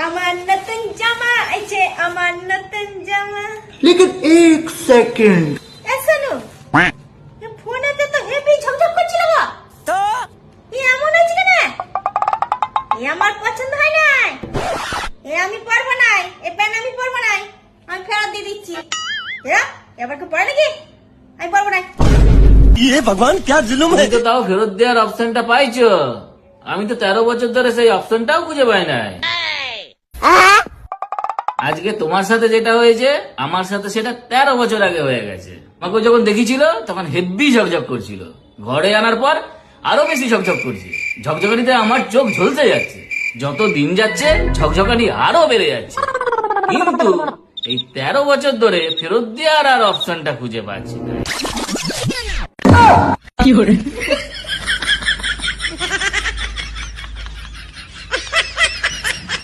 আমার নতুন জামা আইছে, আমার নতুন জামা। लेकिन एक सेकंड শোনো, ফোনেতে তো হেভি ঝকঝক করছিল গো। তো এমন হয়েছে কেন? আমার পছন্দ হয় নাই, আমি পরবো নাই, এই প্যান্ট আমি পরবো নাই, আমি ফেরত দিয়ে দিচ্ছি। এবার কি পরে নাকি? আমি পরবো নাই। ये भगवान क्या जुलुम है। তুমি তো তাও ফেরত দেওয়ার অপশনটা পাইছো, আমি তো 13 বছর ধরে সেই অপশনটাও খুঁজে পাই নাই। আজকে তোমার সাথে যেটা হয়েছে আমার সাথে সেটা 13 বছর আগে হয়ে গেছে। আমাকে যখন দেখিছিল তখন হেভি ঝকঝক করছিল, ঘরে আনার পর আরো বেশি ঝকঝক করছে। ঝকঝকানিতে আমার চোখ ঝলসে যাচ্ছে, যত দিন যাচ্ছে ঝকঝকানি আরো বেড়ে যাচ্ছে। কিন্তু এই 13 বছর ধরে ফেরত দেওয়ার আর অপশনটা খুঁজে পাচ্ছি না।